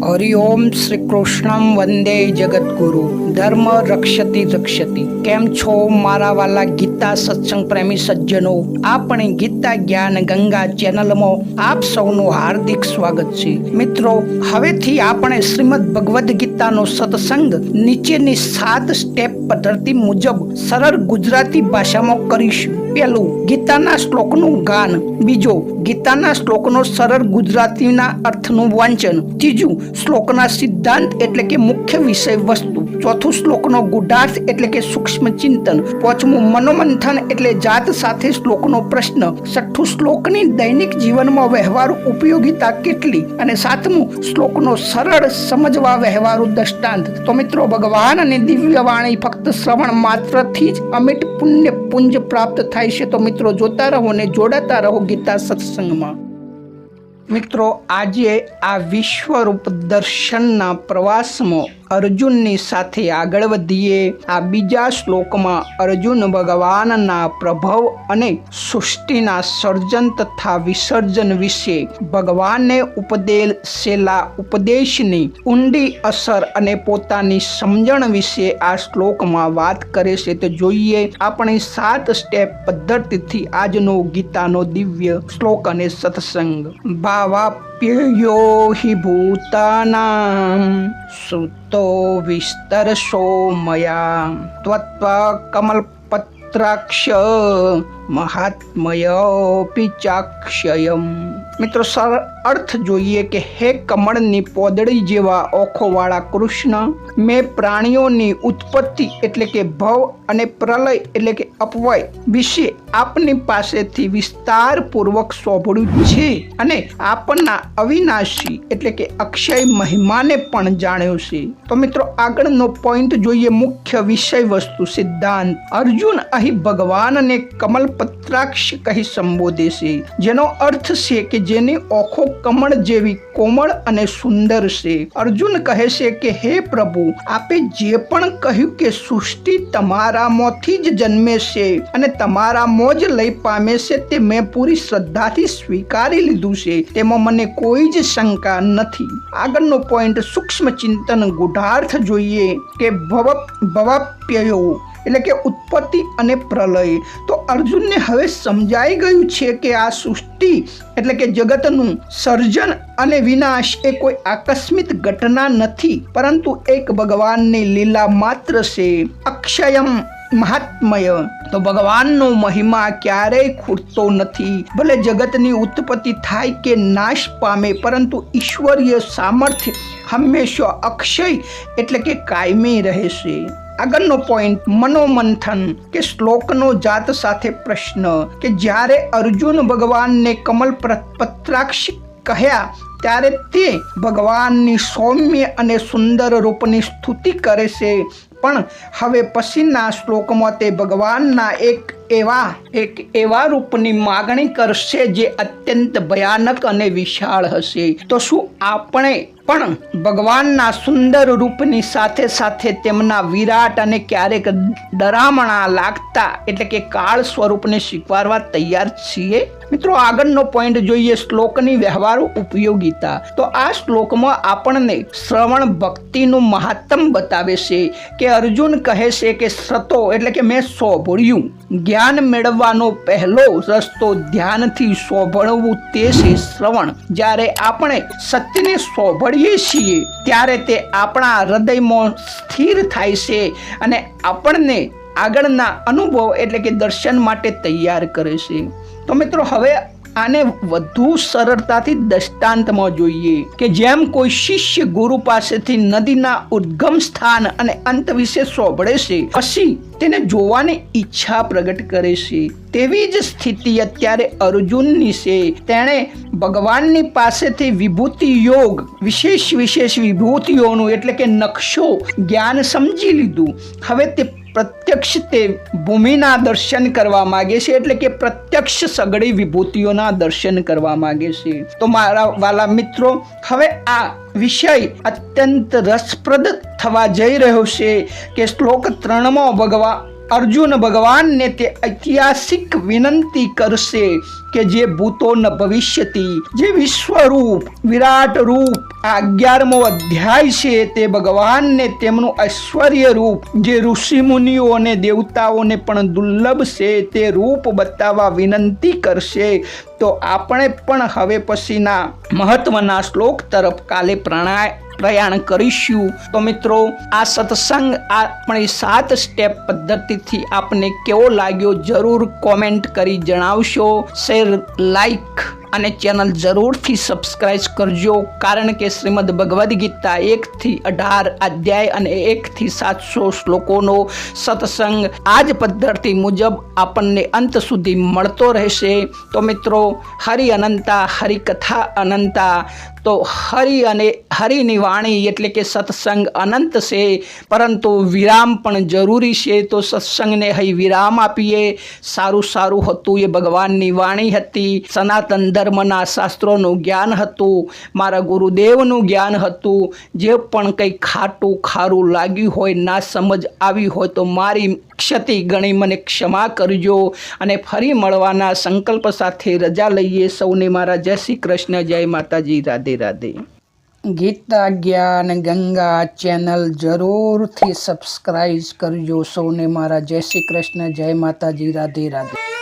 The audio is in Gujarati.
હરિઓમ શ્રી કૃષ્ણમ વંદે જગતગુરુ ધર્મ રક્ષતિ રક્ષતિ। કેમ છો મારા વાલા ગીતા સત્સંગ પ્રેમી સજ્જનો? આપણે ગીતા જ્ઞાન ગંગા ચેનલમાં આપ સૌનું હાર્દિક સ્વાગત છે। મિત્રો, હવેથી આપણે શ્રીમદ ભગવદ્ ગીતાનો સત્સંગ નીચેની 7 સ્ટેપ પદ્ધતિ મુજબ સરળ ગુજરાતી ભાષામાં કરીશું। પહેલું, ગીતાના શ્લોકનું ગાન। બીજો, ગીતાના શ્લોકનો સરળ ગુજરાતીના અર્થનું વાંચન। ત્રીજું, શ્લોકના સિદ્ધાંત એટલે કે મુખ્ય વિષય વસ્તુ। ચોથું, શ્લોકનો ગુઢાર્થ એટલે કે સૂક્ષ્મ ચિંતન। પાંચમું, મનોમંથન એટલે જાત સાથે શ્લોકનો પ્રશ્ન। છઠ્ઠું, શ્લોકની દૈનિક જીવનમાં વ્યવહારુ ઉપયોગિતા કેટલી? અને સાતમું, શ્લોકનો સરળ સમજવા વ્યવહારુ દ્રષ્ટાંત। તો મિત્રો, ભગવાન અને દિવ્ય વાણી ફક્ત શ્રવણ માત્રથી જ અમિત પુણ્ય પુંજ પ્રાપ્ત થાય છે। તો મિત્રો, જોતા રહો ને જોડાતા રહો ગીતા સત્સંગમાં। મિત્રો, આજે આ વિશ્વરૂપ દર્શનના પ્રવાસમાં અર્જુનની સાથે આગળ વધીએ। આ બીજા શ્લોકમાં અર્જુન ભગવાનના પ્રભવ અને સૃષ્ટિના સર્જન તથા વિસર્જન વિશે ભગવાનને ઉપદેશેલા ઉપદેશની ઊંડી અસર અને પોતાની સમજણ વિશે આ શ્લોકમાં વાત કરે છે। તો જોઈએ આપણી 7 સ્ટેપ પદ્ધતિથી આજનો ગીતાનો દિવ્ય શ્લોક અને સત્સંગ। ભાવાપ્યયો હિ ભૂતાનાં સુતો વિસ્તરશો મયા ત્વત્વા કમલપત્રાક્ષ મહાત્મયોપી ચાક્ષયમ। મિત્રો, સરળ અર્થ જોઈએ કે હે કમળની પોદળી જેવા ઓખોવાળા કૃષ્ણ, મેં પ્રાણીઓની ઉત્પત્તિ એટલે કે ભવ અને પ્રલય એટલે કે અપવ્યય વિશે આપની પાસેથી વિસ્તારપૂર્વક સાંભળ્યું છે અને આપના અવિનાશી એટલે કે અક્ષય મહિમાને પણ જાણ્યો છે। તો મિત્રો, આગળનો પોઈન્ટ જોઈએ મુખ્ય વિષય વસ્તુ સિદ્ધાંત। અર્જુન અહીં ભગવાનને કમલપત્રાક્ષ કહી સંબોધે છે, જેનો અર્થ છે કે જેની ઓખો કમળ જેવી કોમળ અને સુંદર છે। અર્જુન કહે છે કે હે પ્રભુ, આપે જે પણ કહ્યું કે સૃષ્ટિ તમારામાંથી જ જન્મે છે અને તમારામાં જ લઈ પામે છે, તે મેં પૂરી શ્રદ્ધાથી સ્વીકારી લીધું છે। તેમાં મને કોઈ જ શંકા નથી। આગળનો પોઈન્ટ સૂક્ષ્મ ચિંતન ગુઢાર્થ જોઈએ કે ભવાપ્યયો એટલે કે ઉત્પત્તિ અને પ્રલય। તો અર્જુનને હવે સમજાઈ ગયું છે કે આ સૃષ્ટિ એટલે કે જગતનું સર્જન અને વિનાશ એ કોઈ આકસ્મિક ઘટના નથી, પરંતુ એક ભગવાનની લીલા માત્ર છે। અક્ષયમ મહાત્મય, તો ભગવાનનો મહિમા ક્યારેય ખૂટતો નથી। ભલે જગતની ઉત્પત્તિ થાય કે નાશ પામે, પરંતુ ઈશ્વરીય સામર્થ્ય હંમેશા અક્ષય એટલે કે કાયમી રહેશે। આગળનો પોઈન્ટ મનોમંથન કે શ્લોકનો જાત સાથે પ્રશ્ન કે જ્યારે અર્જુન ભગવાનને કમલ પત્રાક્ષ કહ્યા ત્યારે તે ભગવાનની સૌમ્ય અને સુંદર રૂપની સ્તુતિ કરે છે, પણ હવે પછીના શ્લોકમાં તે ભગવાનના એક એવા રૂપની માગણી કરશે જે અત્યંત ભયાનક અને વિશાળ હશે। તો શું આપણે પણ ભગવાનના સુંદર રૂપની સાથે સાથે તેમના વિરાટ અને ક્યારેક ડરામણા લાગતા એટલે કે કાળ સ્વરૂપને સ્વીકારવા તૈયાર છીએ? મિત્રો, આગળનો પોઈન્ટ જોઈએ શ્લોકની વ્યવહારુ ઉપયોગિતા। તો આ શ્લોકમાં આપણને શ્રવણ ભક્તિનું મહાત્મ બતાવે છે કે અર્જુન કહે છે કે શ્રતો એટલે કે મેં સાંભળ્યું। જ્ઞાન મેળવવાનો પહેલો રસ્તો ધ્યાનથી સાંભળવું તે છે શ્રવણ। જ્યારે આપણે સત્યને સાંભળીએ છીએ ત્યારે તે આપણા હૃદયમાં સ્થિર થાય છે અને આપણને આગળના અનુભવ એટલે કે દર્શન માટે તૈયાર કરે છે। તો મિત્રો, હવે આને વધુ સરળતાથી દ્રષ્ટાંતમાં જોઈએ કે જેમ કોઈ શિષ્ય ગુરુ પાસેથી નદીના ઉદ્ગમ સ્થાન અને અંત વિશે સાંભળે છે, પછી તેને જોવાની ઈચ્છા પ્રગટ કરે છે, તેવી જ સ્થિતિ અત્યારે અર્જુનની છે। તેણે ભગવાનની પાસેથી વિભૂતિ યોગ વિશેષ વિભૂતિઓનું એટલે કે નકશો જ્ઞાન સમજી લીધું। હવે તે પ્રત્યક્ષ તે ભૂમિના દર્શન કરવા માંગે છે, એટલે કે પ્રત્યક્ષ સગળી વિભૂતિઓના દર્શન કરવા માંગે છે। તો મારા વાલા મિત્રો, હવે આ વિષય અત્યંત રસપ્રદ થવા જઈ રહ્યો છે કે શ્લોક 3માં અર્જુન ભગવાનને તે ઐતિહાસિક વિનંતી કરશે કે જે ભૂતો ન ભવિષ્યતી, જે વિશ્વરૂપ વિરાટ રૂપ 11મો અધ્યાય છે તે ભગવાનને તેમનું ઐશ્વર્ય રૂપ જે ઋષિ મુનિઓ અને દેવતાઓને પણ દુર્લભ છે તે રૂપ બતાવવા વિનંતી કરશે. તો આપણે પણ હવે પછીના મહત્વના શ્લોક તરફ કાલે પ્રયાણ કરીશું. તો મિત્રો, આ સત્સંગ આપણી 7 સ્ટેપ પદ્ધતિથી આપને કેવો લાગ્યો જરૂર કોમેન્ટ કરી જણાવશો. શેર, લાઈક અને ચેનલ જરૂરથી સબસ્ક્રાઇબ કરજો, કારણ કે શ્રીમદ ભગવદ્ ગીતા 1 થી 18 અધ્યાય અને 1 થી 700 શ્લોકોનો સત્સંગ આ જ પદ્ધતિ મુજબ આપણને અંત સુધી મળતો રહેશે. તો મિત્રો, હરિ અનંતા, હરિ કથા અનંતા. તો હરિ અને હરિની વાણી એટલે કે સત્સંગ અનંત છે, પરંતુ વિરામ પણ જરૂરી છે. તો સત્સંગને અહીં વિરામ આપીએ. સારું હતું એ ભગવાનની વાણી હતી, સનાતન ધર્મના શાસ્ત્રોનું જ્ઞાન હતું, મારા ગુરુદેવનું જ્ઞાન હતું. જે પણ કંઈ ખારું લાગ્યું હોય, ના સમજ આવી હોય તો મારી ક્ષતિ ગણી મને ક્ષમા કરજો. અને ફરી મળવાના સંકલ્પ સાથે રજા લઈએ. સૌને મારા જય શ્રી કૃષ્ણ, જય માતાજી, રાધે રાધે. ગીતા જ્ઞાન ગંગા ચેનલ જરૂરથી સબસ્ક્રાઇબ કરજો. સૌને મારા જય શ્રી કૃષ્ણ, જય માતાજી, રાધે રાધે.